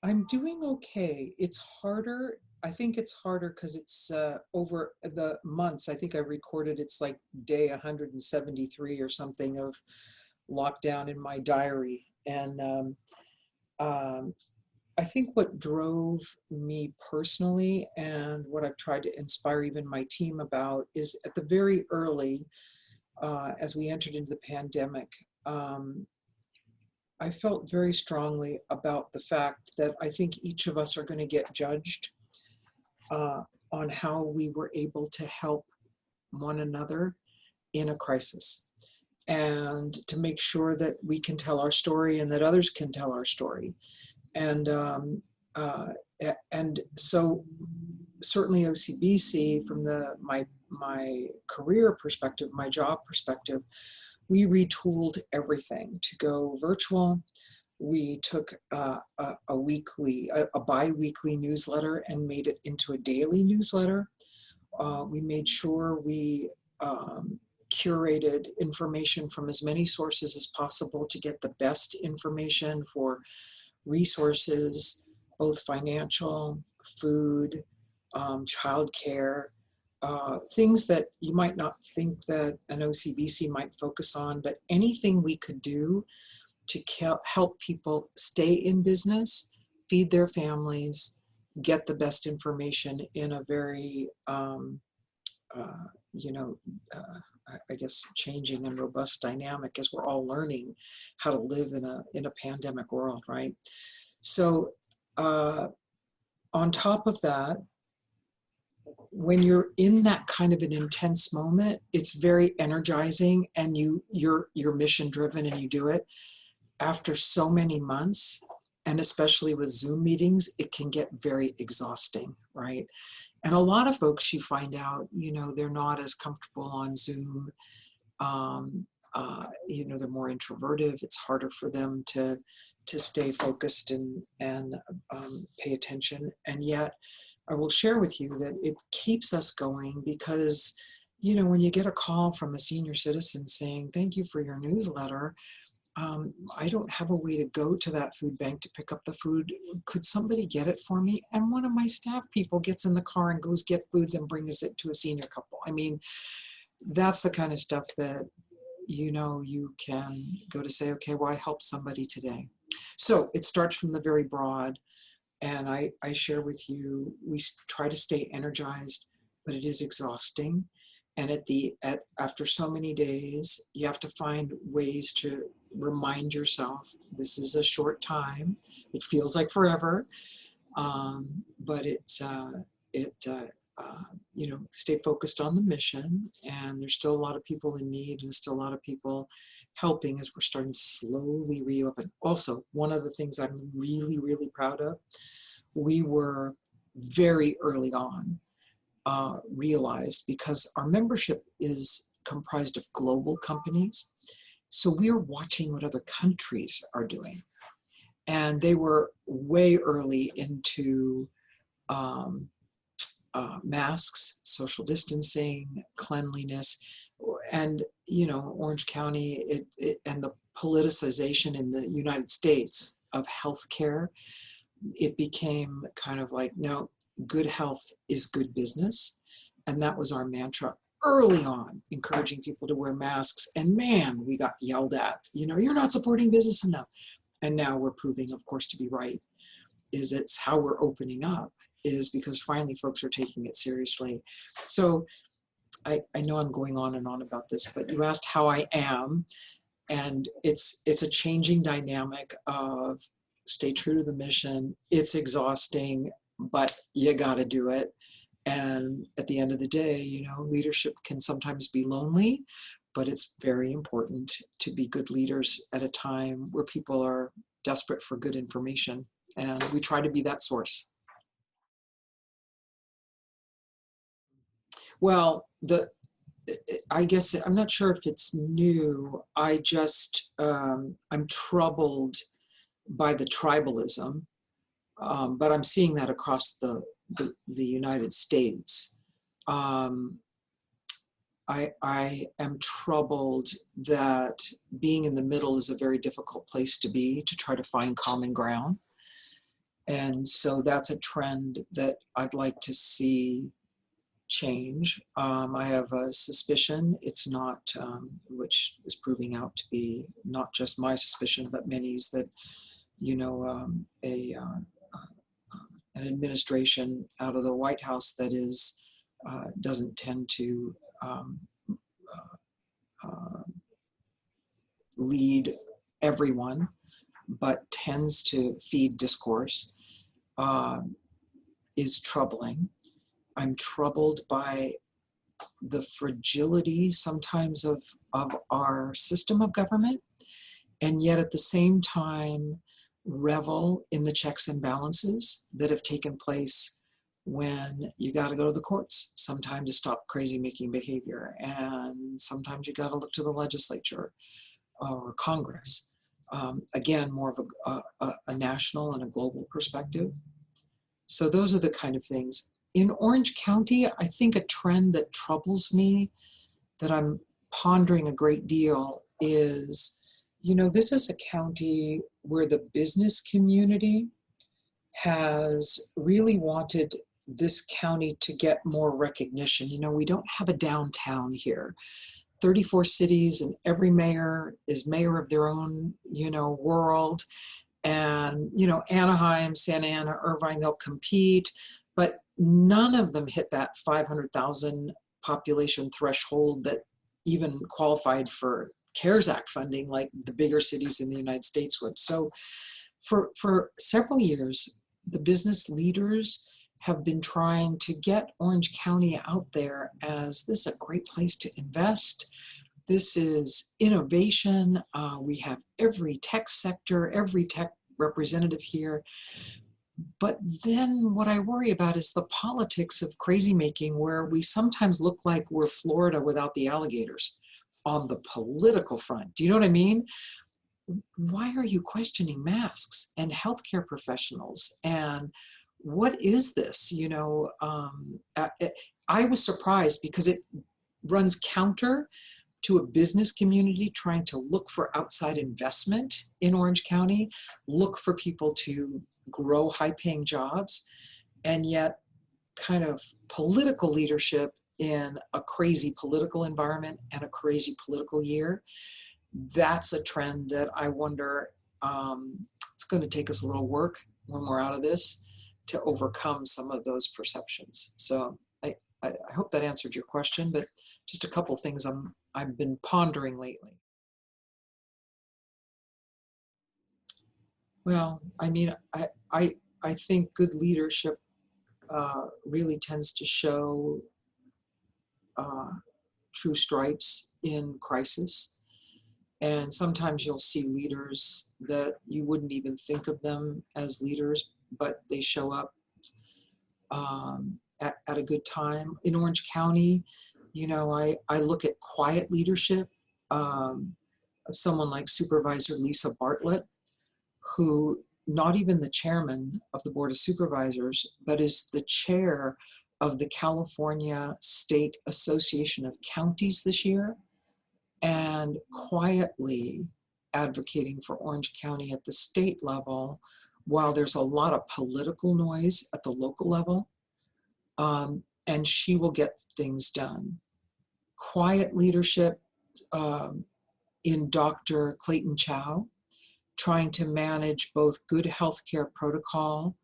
I'm doing okay. It's harder. I think it's harder because it's over the months. I think I recorded it's like day 173 or something of lockdown in my diary. And um, I think what drove me personally and what I've tried to inspire even my team about is at the very early, as we entered into the pandemic, I felt very strongly about the fact that I think each of us are going to get judged uh, on how we were able to help one another in a crisis, and to make sure that we can tell our story and that others can tell our story. And uh, and so certainly OCBC, from my career perspective, my job perspective, we retooled everything to go virtual. We took a bi-weekly newsletter and made it into a daily newsletter. We made sure we curated information from as many sources as possible to get the best information for resources, both financial, food, childcare, things that you might not think that an OCBC might focus on, but anything we could do to help people stay in business, feed their families, get the best information in a very, uh, you know, I guess changing and robust dynamic as we're all learning how to live in a pandemic world, right? So uh, on top of that, when you're in that kind of an intense moment, it's very energizing, and you're mission driven and you do it. After so many months, and especially with Zoom meetings, it can get very exhausting, right? And a lot of folks, you find out, they're not as comfortable on Zoom. Um, they're more introverted. It's harder for them to stay focused and pay attention. And yet, I will share with you that it keeps us going because, when you get a call from a senior citizen saying, "Thank you for your newsletter. I don't have a way to go to that food bank to pick up the food. Could somebody get it for me?" And one of my staff people gets in the car and goes get foods and brings it to a senior couple. I mean, that's the kind of stuff that, you can go to say, okay, well, I helped somebody today. So it starts from the very broad. And I share with you, we try to stay energized, but it is exhausting. And after so many days, you have to find ways to remind yourself, this is a short time. It feels like forever, but stay focused on the mission. And there's still a lot of people in need, and still a lot of people helping as we're starting to slowly reopen. Also, one of the things I'm really, really proud of, we were very early on realized, because our membership is comprised of global companies. So we're watching what other countries are doing. And they were way early into masks, social distancing, cleanliness, and, Orange County and the politicization in the United States of healthcare. It became kind of like, no, good health is good business. And that was our mantra early on, encouraging people to wear masks. And man, we got yelled at, you're not supporting business enough. And now we're proving, of course, to be right. It's how we're opening up, is because finally folks are taking it seriously. So I know I'm going on and on about this, but you asked how I am. And it's a changing dynamic of stay true to the mission. It's exhausting, but you got to do it. And at the end of the day, leadership can sometimes be lonely, but it's very important to be good leaders at a time where people are desperate for good information. And we try to be that source. Well, I guess I'm not sure if it's new. I'm troubled by the tribalism, but I'm seeing that across the United States. I am troubled that being in the middle is a very difficult place to be, to try to find common ground. And so that's a trend that I'd like to see change. I have a suspicion it's not, which is proving out to be not just my suspicion, but many's, that, you know, an administration out of the White House that is doesn't tend to lead everyone, but tends to feed discourse, is troubling. I'm troubled by the fragility sometimes of our system of government, and yet at the same time revel in the checks and balances that have taken place when you got to go to the courts sometime to stop crazy making behavior, and sometimes you got to look to the legislature or Congress. Again, more of a national and a global perspective. So those are the kind of things. In Orange County, I think a trend that troubles me, that I'm pondering a great deal, is, you know, this is a county where the business community has really wanted this county to get more recognition. You know, we don't have a downtown here. 34 cities, and every mayor is mayor of their own, you know, world. And, you know, Anaheim, Santa Ana, Irvine, they'll compete, but none of them hit that 500,000 population threshold that even qualified for CARES Act funding like the bigger cities in the United States would. So for several years, the business leaders have been trying to get Orange County out there as this is a great place to invest. This is innovation. We have every tech sector, every tech representative here. But then what I worry about is the politics of crazy making, where we sometimes look like we're Florida without the alligators on the political front. Do you know what I mean? Why are you questioning masks and healthcare professionals? And what is this? You know, I was surprised because it runs counter to a business community trying to look for outside investment in Orange County, look for people to grow high-paying jobs, and yet kind of political leadership in a crazy political environment and a crazy political year. That's a trend that I wonder, it's going to take us a little work when we're out of this to overcome some of those perceptions. So I hope that answered your question, but just a couple things I've been pondering lately. Well, I mean, I think good leadership really tends to show true stripes in crisis. And sometimes you'll see leaders that you wouldn't even think of them as leaders, but they show up at a good time. In Orange County, you know, I look at quiet leadership of someone like Supervisor Lisa Bartlett, who not even the chairman of the Board of Supervisors, but is the chair of the California State Association of Counties this year, and quietly advocating for Orange County at the state level, while there's a lot of political noise at the local level, and she will get things done. Quiet leadership in Dr. Clayton Chow, trying to manage both good healthcare protocol,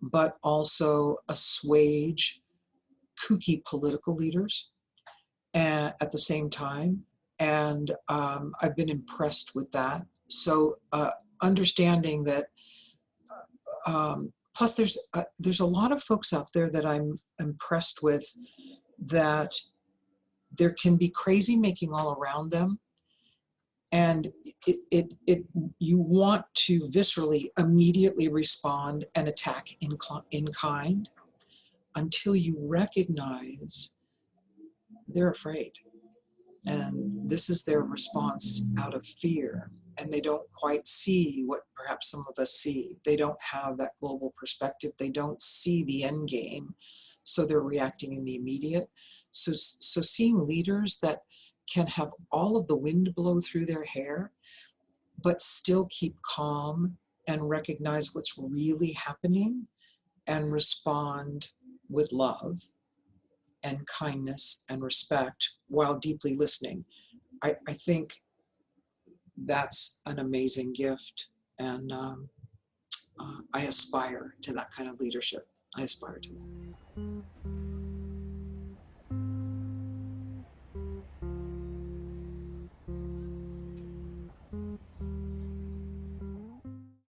but also assuage kooky political leaders at the same time. And I've been impressed with that. So understanding that, plus there's a lot of folks out there that I'm impressed with, that there can be crazy making all around them. And you want to viscerally immediately respond and attack in kind, until you recognize they're afraid. And this is their response out of fear. And they don't quite see what perhaps some of us see. They don't have that global perspective. They don't see the end game. So they're reacting in the immediate. So seeing leaders that can have all of the wind blow through their hair, but still keep calm and recognize what's really happening and respond with love and kindness and respect while deeply listening. I think that's an amazing gift. And I aspire to that kind of leadership. I aspire to that.